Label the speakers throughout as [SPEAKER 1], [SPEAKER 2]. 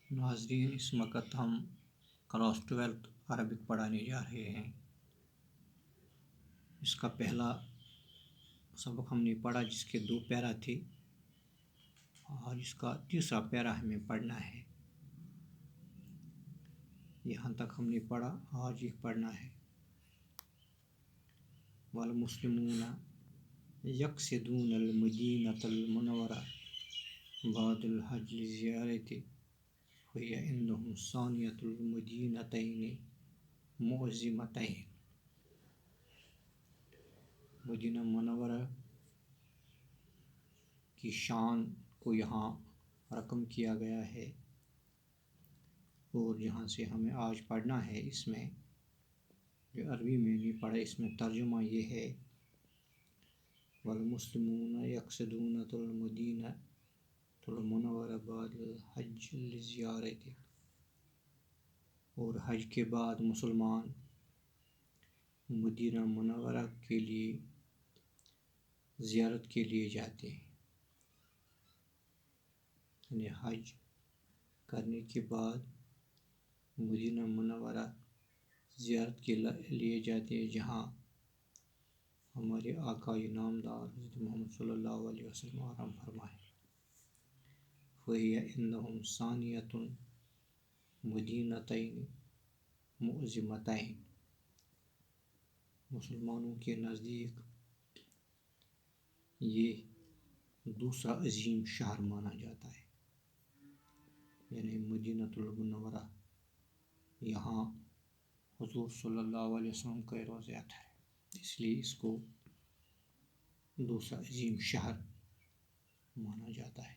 [SPEAKER 1] ناظرین، اس وقت ہم کلاس 12 عربک پڑھانے جا رہے ہیں۔ اس کا پہلا سبق ہم نے پڑھا جس کے 2 پیرا تھے، اور اس کا تیسرا پیرا ہمیں پڑھنا ہے۔ یہاں تک ہم نے پڑھا، آج یہ پڑھنا ہے۔ والمسلمون یقصدون المدینۃ المنورہ بعد الحج لزیارت فہی عندہم ثانیۃ المدینتین معظمتین۔ مدینہ منورہ کی شان کو یہاں رقم کیا گیا ہے، اور جہاں سے ہمیں آج پڑھنا ہے، اس میں جو عربی میں نہیں پڑھا، اس میں ترجمہ یہ ہے: والمسلمون یقصدون المدینۃ المنورہ بعد الحج لزیارت، اور حج کے بعد مسلمان مدینہ منورہ کے لیے زیارت کے لیے جاتے ہیں۔ یعنی حج کرنے کے بعد مدینہ منورہ زیارت کے لیے جاتے ہیں، جہاں ہمارے آقا نامدار حضرت محمد صلی اللہ علیہ وسلم آرام فرمائے۔ فہی عندہم ثانیۃ المدینتین معظمتین، مسلمانوں کے نزدیک یہ دوسرا عظیم شہر مانا جاتا ہے۔ یعنی مدینہ المنورہ، یہاں حضور صلی اللہ علیہ وسلم کا روضہ ہے، اس لیے اس کو دوسرا عظیم شہر مانا جاتا ہے۔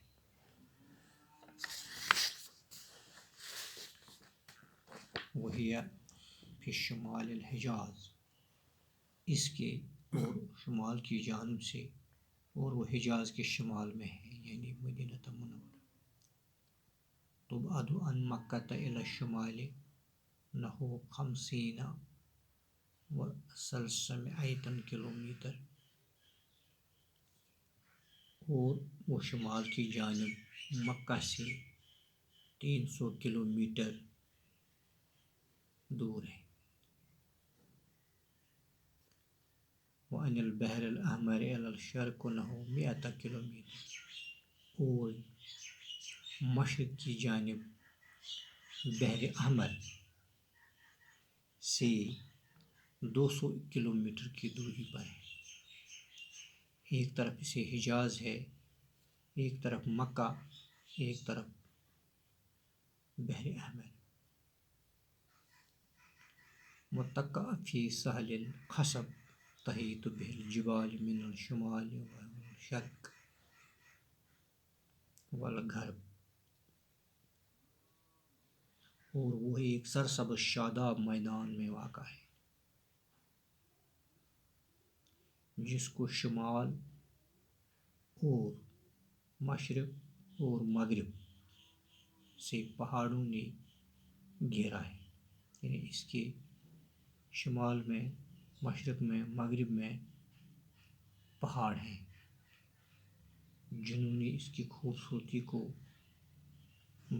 [SPEAKER 1] وہی فی شمال الحجاز، اس کے اور شمال کی جانب سے، اور وہ حجاز کے شمال میں ہے، یعنی مدینہ منورہ۔ تبعد عن مکہ الی الشمال نحو 50 و 300 کلومیٹر، اور وہ شمال کی جانب مکہ سے 300 کلومیٹر دور ہے۔ وعن البحر الاحمر الی الشرق نحو 100 کلومیٹر، اور مشرق کی جانب بحر احمر سے 200 کلومیٹر کی دوری پر ہے۔ ایک طرف اسے حجاز ہے، ایک طرف مکہ، ایک طرف بحر احمر۔ وتقع فی ساحل الخصب تحیط بہ الجبال من الشمال والشرق والغرب، اور وہ ایک سرسبز شاداب میدان میں واقع ہے، جس کو شمال اور مشرق اور مغرب سے پہاڑوں نے گھیرا ہے۔ یعنی اس کے شمال میں، مشرق میں، مغرب میں پہاڑ ہیں، جنہوں نے اس کی خوبصورتی کو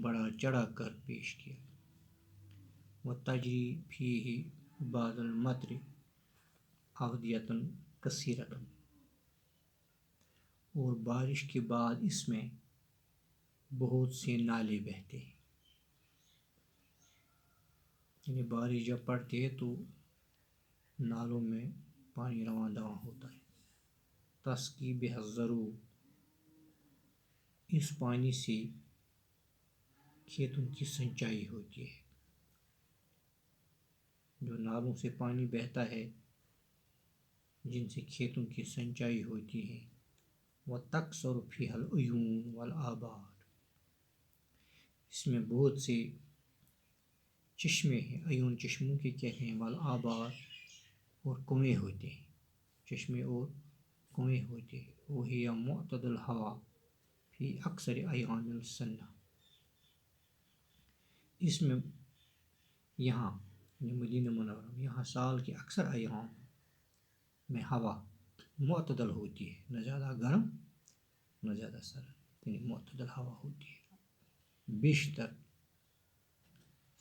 [SPEAKER 1] بڑا چڑھا کر پیش کیا۔ وتجری فیہ بعد المطر اودیۃ کثیرۃ، اور بارش کے بعد اس میں بہت سے نالے بہتے ہیں۔ یعنی بارش جب پڑتی ہے تو نالوں میں پانی رواں دواں ہوتا ہے۔ تسقی بہ الزروع، اس پانی سے کھیتوں کی سینچائی ہوتی ہے۔ جو نالوں سے پانی بہتا ہے، جن سے کھیتوں کی سینچائی ہوتی ہے۔ وتکثر فیہا العیون والآبار، اس میں بہت سے چشمے ہیں، عیون چشموں کے کہتے ہیں، والآبار، اور کنویں ہوتے ہیں، چشمے اور کنویں ہوتے ہیں۔ وہی معتدل الہوا فی اکثر ایام السنہ، اس میں یہاں مدینہ منورہ میں یہاں سال کے اکثر ایام میں ہوا معتدل ہوتی ہے، نہ زیادہ گرم نہ زیادہ سرد، یعنی معتدل ہوا ہوتی ہے۔ بیشتر